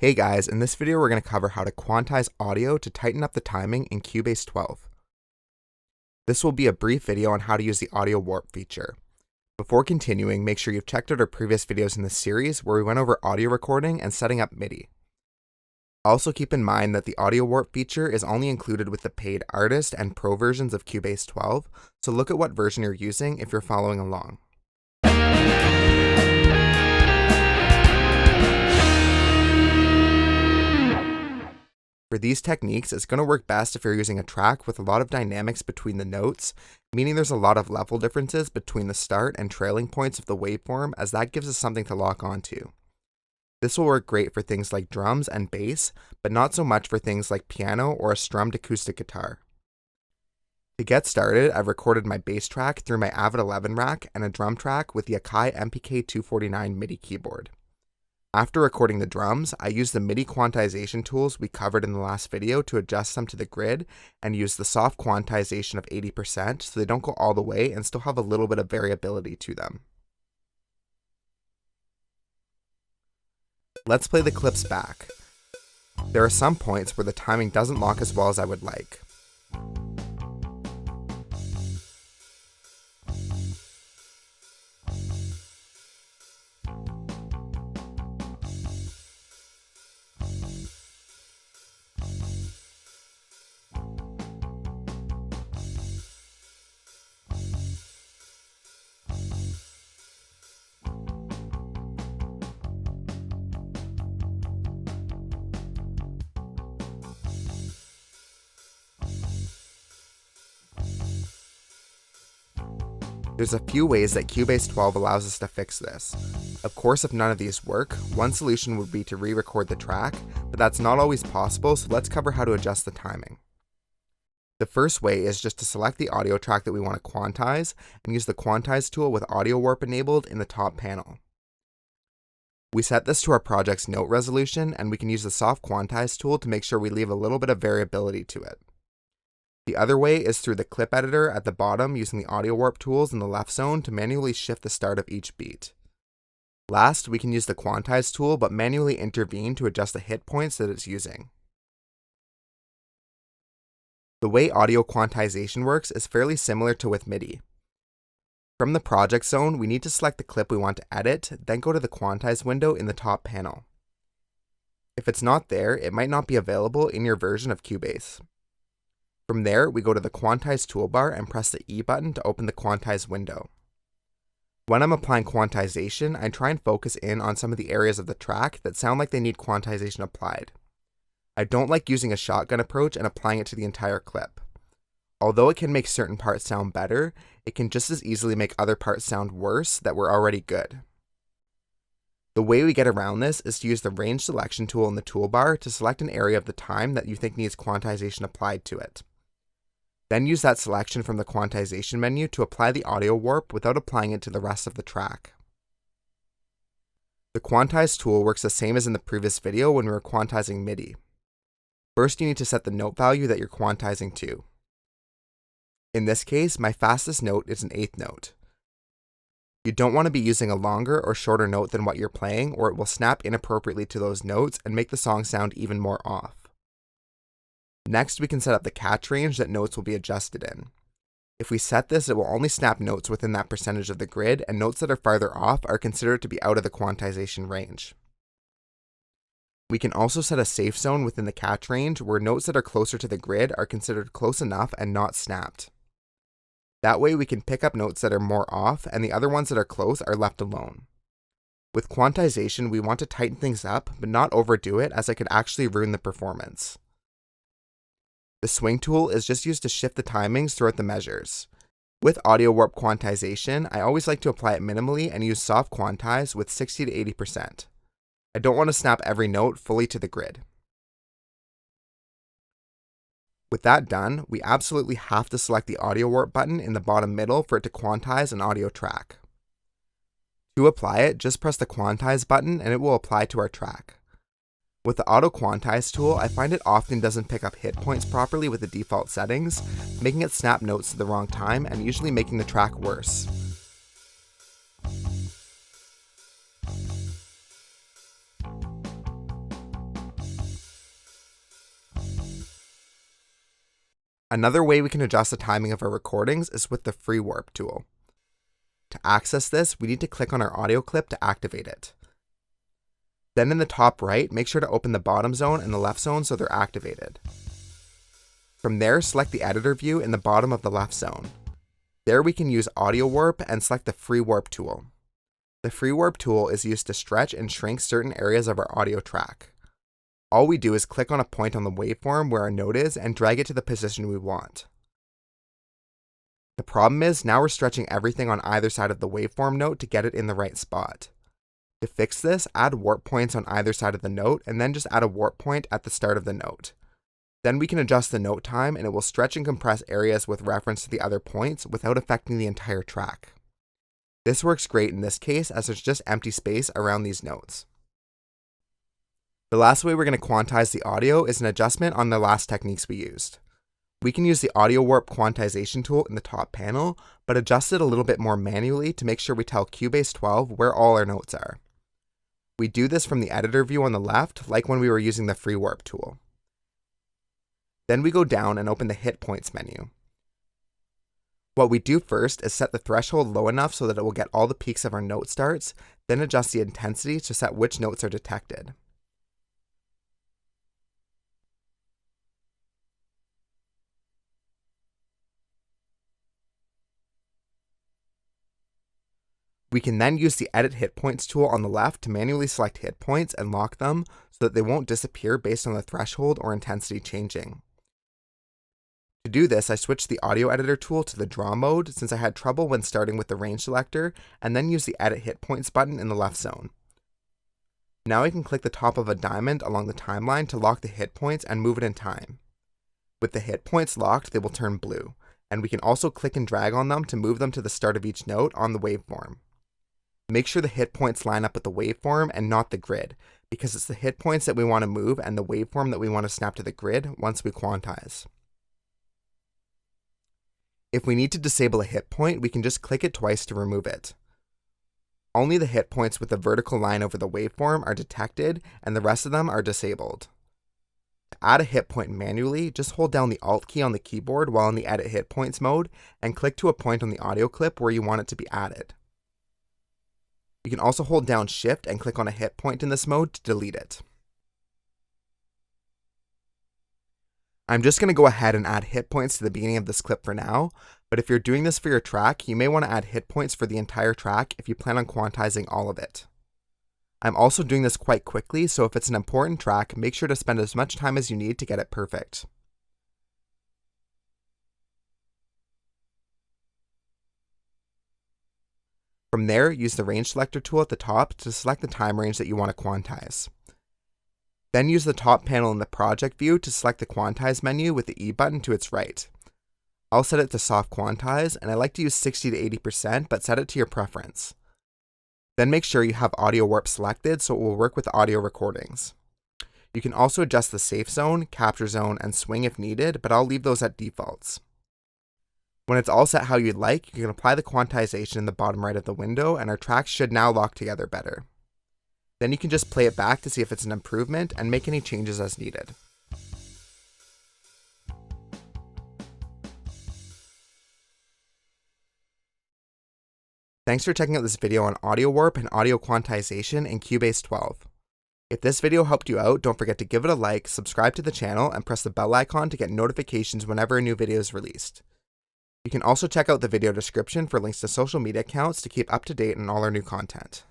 Hey guys, in this video we're going to cover how to quantize audio to tighten up the timing in Cubase 12. This will be a brief video on how to use the AudioWarp feature. Before continuing, make sure you've checked out our previous videos in this series where we went over audio recording and setting up MIDI. Also keep in mind that the AudioWarp feature is only included with the paid Artist and Pro versions of Cubase 12, so look at what version you're using if you're following along. For these techniques, it's going to work best if you're using a track with a lot of dynamics between the notes, meaning there's a lot of level differences between the start and trailing points of the waveform, as that gives us something to lock onto. This will work great for things like drums and bass, but not so much for things like piano or a strummed acoustic guitar. To get started, I've recorded my bass track through my Avid 11 rack and a drum track with the Akai MPK249 MIDI keyboard. After recording the drums, I used the MIDI quantization tools we covered in the last video to adjust them to the grid and use the soft quantization of 80% so they don't go all the way and still have a little bit of variability to them. Let's play the clips back. There are some points where the timing doesn't lock as well as I would like. There's a few ways that Cubase 12 allows us to fix this. Of course, if none of these work, one solution would be to re-record the track, but that's not always possible, so let's cover how to adjust the timing. The first way is just to select the audio track that we want to quantize and use the Quantize tool with AudioWarp enabled in the top panel. We set this to our project's note resolution, and we can use the soft Quantize tool to make sure we leave a little bit of variability to it. The other way is through the clip editor at the bottom using the AudioWarp tools in the left zone to manually shift the start of each beat. Last, we can use the Quantize tool but manually intervene to adjust the hit points that it's using. The way audio quantization works is fairly similar to with MIDI. From the project zone, we need to select the clip we want to edit, then go to the Quantize window in the top panel. If it's not there, it might not be available in your version of Cubase. From there, we go to the Quantize toolbar and press the E button to open the Quantize window. When I'm applying quantization, I try and focus in on some of the areas of the track that sound like they need quantization applied. I don't like using a shotgun approach and applying it to the entire clip. Although it can make certain parts sound better, it can just as easily make other parts sound worse that were already good. The way we get around this is to use the range selection tool in the toolbar to select an area of the time that you think needs quantization applied to it. Then use that selection from the quantization menu to apply the AudioWarp without applying it to the rest of the track. The Quantize tool works the same as in the previous video when we were quantizing MIDI. First, you need to set the note value that you're quantizing to. In this case, my fastest note is an eighth note. You don't want to be using a longer or shorter note than what you're playing, or it will snap inappropriately to those notes and make the song sound even more off. Next, we can set up the catch range that notes will be adjusted in. If we set this, it will only snap notes within that percentage of the grid, and notes that are farther off are considered to be out of the quantization range. We can also set a safe zone within the catch range where notes that are closer to the grid are considered close enough and not snapped. That way we can pick up notes that are more off, and the other ones that are close are left alone. With quantization, we want to tighten things up, but not overdo it, as it could actually ruin the performance. The swing tool is just used to shift the timings throughout the measures. With AudioWarp quantization, I always like to apply it minimally and use soft quantize with 60 to 80%. I don't want to snap every note fully to the grid. With that done, we absolutely have to select the AudioWarp button in the bottom middle for it to quantize an audio track. To apply it, just press the Quantize button and it will apply to our track. With the Auto Quantize tool, I find it often doesn't pick up hit points properly with the default settings, making it snap notes at the wrong time and usually making the track worse. Another way we can adjust the timing of our recordings is with the free warp tool. To access this, we need to click on our audio clip to activate it. Then in the top right, make sure to open the bottom zone and the left zone so they're activated. From there, select the editor view in the bottom of the left zone. There we can use AudioWarp and select the free warp tool. The free warp tool is used to stretch and shrink certain areas of our audio track. All we do is click on a point on the waveform where our note is and drag it to the position we want. The problem is, now we're stretching everything on either side of the waveform note to get it in the right spot. To fix this, add warp points on either side of the note and then just add a warp point at the start of the note. Then we can adjust the note time and it will stretch and compress areas with reference to the other points without affecting the entire track. This works great in this case as there's just empty space around these notes. The last way we're going to quantize the audio is an adjustment on the last techniques we used. We can use the AudioWarp quantization tool in the top panel, but adjust it a little bit more manually to make sure we tell Cubase 12 where all our notes are. We do this from the editor view on the left, like when we were using the free warp tool. Then we go down and open the hit points menu. What we do first is set the threshold low enough so that it will get all the peaks of our note starts, then adjust the intensity to set which notes are detected. We can then use the Edit Hit Points tool on the left to manually select hit points and lock them so that they won't disappear based on the threshold or intensity changing. To do this, I switched the Audio Editor tool to the Draw mode since I had trouble when starting with the range selector, and then use the Edit Hit Points button in the left zone. Now I can click the top of a diamond along the timeline to lock the hit points and move it in time. With the hit points locked, they will turn blue, and we can also click and drag on them to move them to the start of each note on the waveform. Make sure the hit points line up with the waveform and not the grid, because it's the hit points that we want to move and the waveform that we want to snap to the grid once we quantize. If we need to disable a hit point, we can just click it twice to remove it. Only the hit points with the vertical line over the waveform are detected, and the rest of them are disabled. To add a hit point manually, just hold down the Alt key on the keyboard while in the Edit Hit Points mode, and click to a point on the audio clip where you want it to be added. You can also hold down Shift and click on a hit point in this mode to delete it. I'm just going to go ahead and add hit points to the beginning of this clip for now, but if you're doing this for your track, you may want to add hit points for the entire track if you plan on quantizing all of it. I'm also doing this quite quickly, so if it's an important track, make sure to spend as much time as you need to get it perfect. From there, use the range selector tool at the top to select the time range that you want to quantize. Then use the top panel in the project view to select the quantize menu with the E button to its right. I'll set it to soft quantize, and I like to use 60 to 80%, but set it to your preference. Then make sure you have AudioWarp selected so it will work with audio recordings. You can also adjust the safe zone, capture zone, and swing if needed, but I'll leave those at defaults. When it's all set how you'd like, you can apply the quantization in the bottom right of the window, and our tracks should now lock together better. Then you can just play it back to see if it's an improvement and make any changes as needed. Thanks for checking out this video on AudioWarp and audio quantization in Cubase 12. If this video helped you out, don't forget to give it a like, subscribe to the channel, and press the bell icon to get notifications whenever a new video is released. You can also check out the video description for links to social media accounts to keep up to date on all our new content.